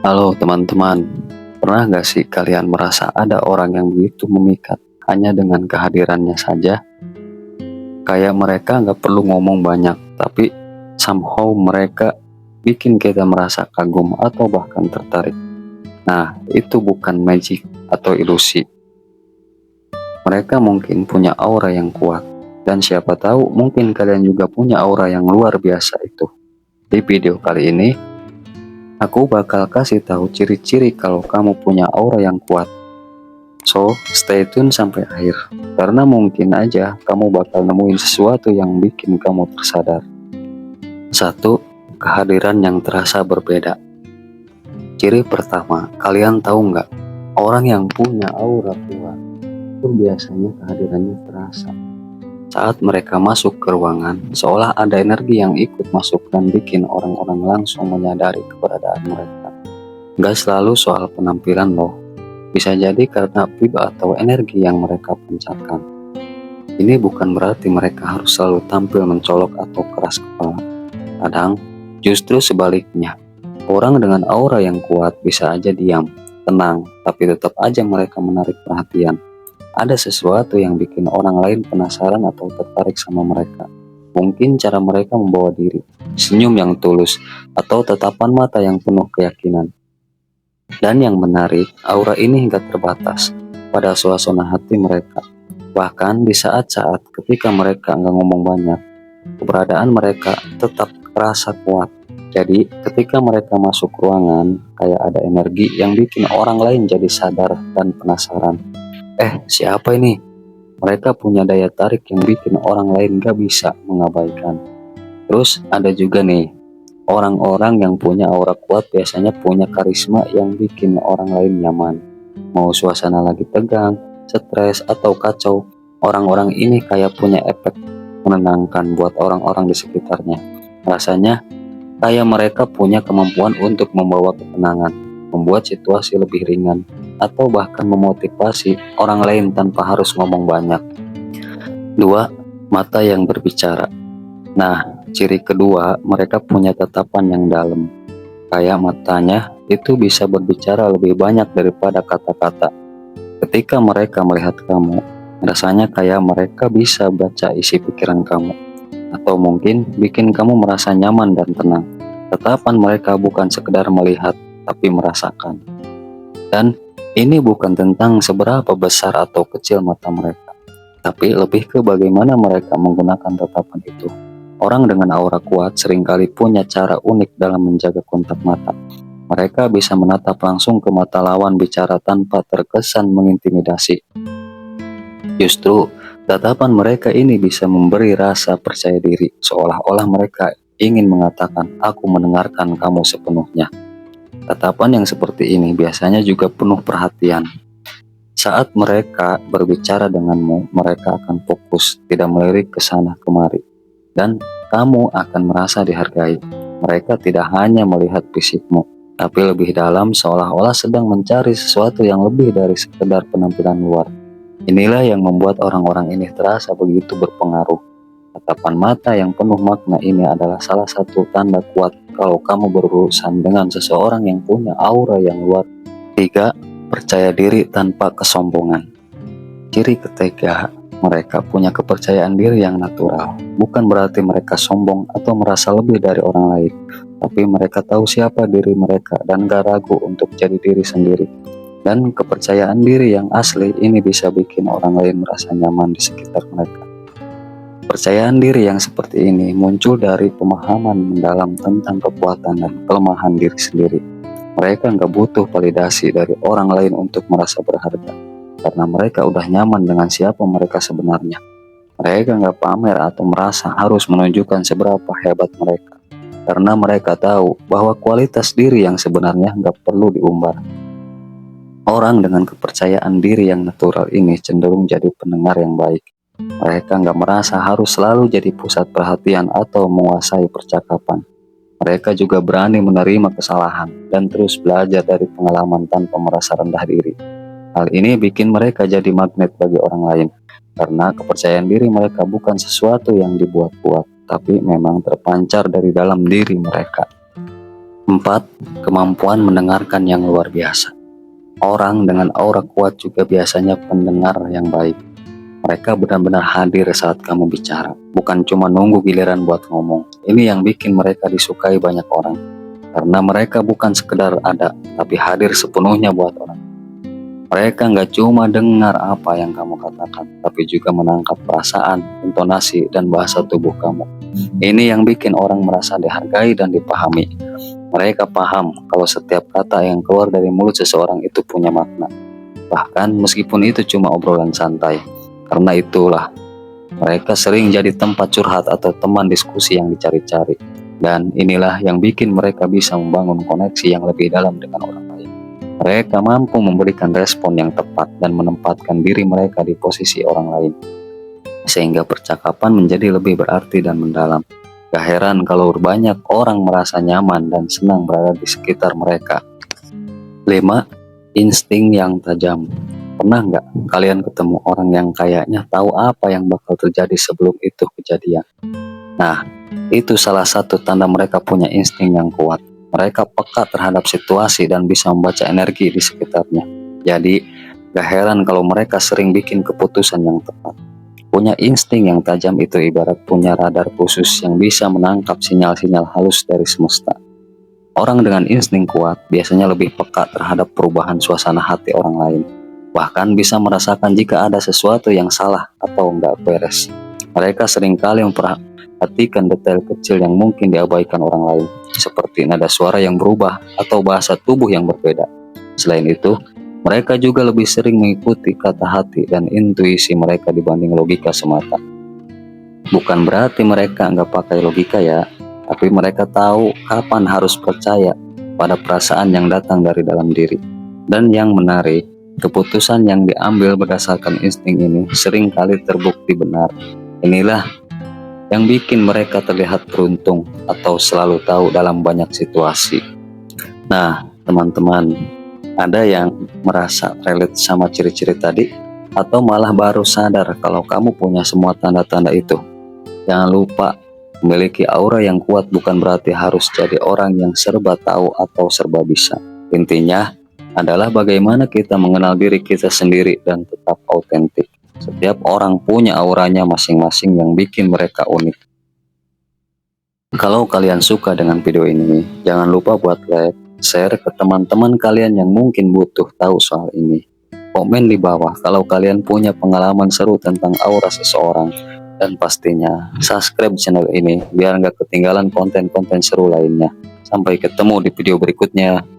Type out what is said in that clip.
Halo teman-teman, pernah gak sih kalian merasa ada orang yang begitu memikat hanya dengan kehadirannya saja? Kayak mereka gak perlu ngomong banyak, tapi somehow mereka bikin kita merasa kagum atau bahkan tertarik. Nah, itu bukan magic atau ilusi. Mereka mungkin punya aura yang kuat, dan siapa tahu mungkin kalian juga punya aura yang luar biasa itu. Di video kali ini, aku bakal kasih tahu ciri-ciri kalau kamu punya aura yang kuat. So, stay tune sampai akhir, karena mungkin aja kamu bakal nemuin sesuatu yang bikin kamu tersadar. 1. Kehadiran yang terasa berbeda. Ciri pertama, kalian tahu nggak? Orang yang punya aura kuat, itu biasanya kehadirannya terasa. Saat mereka masuk ke ruangan, seolah ada energi yang ikut masuk dan bikin orang-orang langsung menyadari keberadaan mereka. Nggak selalu soal penampilan loh. Bisa jadi karena vibe atau energi yang mereka pancarkan. Ini bukan berarti mereka harus selalu tampil mencolok atau keras kepala. Kadang, justru sebaliknya. Orang dengan aura yang kuat bisa aja diam, tenang, tapi tetap aja mereka menarik perhatian. Ada sesuatu yang bikin orang lain penasaran atau tertarik sama mereka. Mungkin cara mereka membawa diri, senyum yang tulus, atau tatapan mata yang penuh keyakinan. Dan yang menarik, aura ini hingga terbatas pada suasana hati mereka. Bahkan di saat-saat ketika mereka nggak ngomong banyak, keberadaan mereka tetap terasa kuat. Jadi ketika mereka masuk ruangan, kayak ada energi yang bikin orang lain jadi sadar dan penasaran. Siapa ini? Mereka punya daya tarik yang bikin orang lain gak bisa mengabaikan. Terus ada juga nih, orang-orang yang punya aura kuat biasanya punya karisma yang bikin orang lain nyaman. Mau suasana lagi tegang, stres, atau kacau, orang-orang ini kayak punya efek menenangkan buat orang-orang di sekitarnya. Rasanya kayak mereka punya kemampuan untuk membawa ketenangan, membuat situasi lebih ringan, atau bahkan memotivasi orang lain tanpa harus ngomong banyak. 2. Mata yang berbicara. Nah, ciri kedua, mereka punya tatapan yang dalam. Kayak matanya itu bisa berbicara lebih banyak daripada kata-kata. Ketika mereka melihat kamu, rasanya kayak mereka bisa baca isi pikiran kamu. Atau mungkin bikin kamu merasa nyaman dan tenang. Tatapan mereka bukan sekedar melihat, tapi merasakan. Dan ini bukan tentang seberapa besar atau kecil mata mereka, tapi lebih ke bagaimana mereka menggunakan tatapan itu. Orang dengan aura kuat seringkali punya cara unik dalam menjaga kontak mata. Mereka bisa menatap langsung ke mata lawan bicara tanpa terkesan mengintimidasi. Justru, tatapan mereka ini bisa memberi rasa percaya diri, seolah-olah mereka ingin mengatakan, "Aku mendengarkan kamu sepenuhnya." Tatapan yang seperti ini biasanya juga penuh perhatian. Saat mereka berbicara denganmu, mereka akan fokus, tidak melirik ke sana kemari. Dan kamu akan merasa dihargai. Mereka tidak hanya melihat fisikmu, tapi lebih dalam seolah-olah sedang mencari sesuatu yang lebih dari sekedar penampilan luar. Inilah yang membuat orang-orang ini terasa begitu berpengaruh. Tatapan mata yang penuh makna ini adalah salah satu tanda kuat kalau kamu berurusan dengan seseorang yang punya aura yang luar. 3. Percaya diri tanpa kesombongan. Ciri ketiga, mereka punya kepercayaan diri yang natural. Bukan berarti mereka sombong atau merasa lebih dari orang lain, tapi mereka tahu siapa diri mereka dan gak ragu untuk jadi diri sendiri. Dan kepercayaan diri yang asli ini bisa bikin orang lain merasa nyaman di sekitar mereka. Kepercayaan diri yang seperti ini muncul dari pemahaman mendalam tentang kekuatan dan kelemahan diri sendiri. Mereka nggak butuh validasi dari orang lain untuk merasa berharga, karena mereka udah nyaman dengan siapa mereka sebenarnya. Mereka nggak pamer atau merasa harus menunjukkan seberapa hebat mereka, karena mereka tahu bahwa kualitas diri yang sebenarnya nggak perlu diumbar. Orang dengan kepercayaan diri yang natural ini cenderung jadi pendengar yang baik. Mereka nggak merasa harus selalu jadi pusat perhatian atau menguasai percakapan. Mereka juga berani menerima kesalahan dan terus belajar dari pengalaman tanpa merasa rendah diri. Hal ini bikin mereka jadi magnet bagi orang lain, karena kepercayaan diri mereka bukan sesuatu yang dibuat-buat, tapi memang terpancar dari dalam diri mereka. 4. Kemampuan mendengarkan yang luar biasa. Orang dengan aura kuat juga biasanya pendengar yang baik. Mereka benar-benar hadir saat kamu bicara, bukan cuma nunggu giliran buat ngomong. Ini yang bikin mereka disukai banyak orang, karena mereka bukan sekedar ada, tapi hadir sepenuhnya buat orang. Mereka nggak cuma dengar apa yang kamu katakan, tapi juga menangkap perasaan, intonasi, dan bahasa tubuh kamu. Ini yang bikin orang merasa dihargai dan dipahami. Mereka paham kalau setiap kata yang keluar dari mulut seseorang itu punya makna, bahkan meskipun itu cuma obrolan santai. Karena itulah, mereka sering jadi tempat curhat atau teman diskusi yang dicari-cari. Dan inilah yang bikin mereka bisa membangun koneksi yang lebih dalam dengan orang lain. Mereka mampu memberikan respon yang tepat dan menempatkan diri mereka di posisi orang lain, sehingga percakapan menjadi lebih berarti dan mendalam. Gak heran kalau banyak orang merasa nyaman dan senang berada di sekitar mereka. 5. Insting yang tajam. Pernah nggak kalian ketemu orang yang kayaknya tahu apa yang bakal terjadi sebelum itu kejadian? Nah, itu salah satu tanda mereka punya insting yang kuat. Mereka peka terhadap situasi dan bisa membaca energi di sekitarnya. Jadi, gak heran kalau mereka sering bikin keputusan yang tepat. Punya insting yang tajam itu ibarat punya radar khusus yang bisa menangkap sinyal-sinyal halus dari semesta. Orang dengan insting kuat biasanya lebih peka terhadap perubahan suasana hati orang lain. Bahkan bisa merasakan jika ada sesuatu yang salah atau nggak beres. Mereka seringkali memperhatikan detail kecil yang mungkin diabaikan orang lain, seperti nada suara yang berubah atau bahasa tubuh yang berbeda. Selain itu, mereka juga lebih sering mengikuti kata hati dan intuisi mereka dibanding logika semata. Bukan berarti mereka nggak pakai logika ya, tapi mereka tahu kapan harus percaya pada perasaan yang datang dari dalam diri. Dan yang menarik, keputusan yang diambil berdasarkan insting ini sering kali terbukti benar. Inilah yang bikin mereka terlihat beruntung atau selalu tahu dalam banyak situasi. Nah, teman-teman, ada yang merasa relate sama ciri-ciri tadi, atau malah baru sadar kalau kamu punya semua tanda-tanda itu? Jangan lupa, memiliki aura yang kuat bukan berarti harus jadi orang yang serba tahu atau serba bisa. Intinya adalah bagaimana kita mengenal diri kita sendiri dan tetap autentik. Setiap orang punya auranya masing-masing yang bikin mereka unik. Kalau kalian suka dengan video ini, jangan lupa buat like, share ke teman-teman kalian yang mungkin butuh tahu soal ini. Komen di bawah kalau kalian punya pengalaman seru tentang aura seseorang. Dan pastinya subscribe channel ini biar nggak ketinggalan konten-konten seru lainnya. Sampai ketemu di video berikutnya.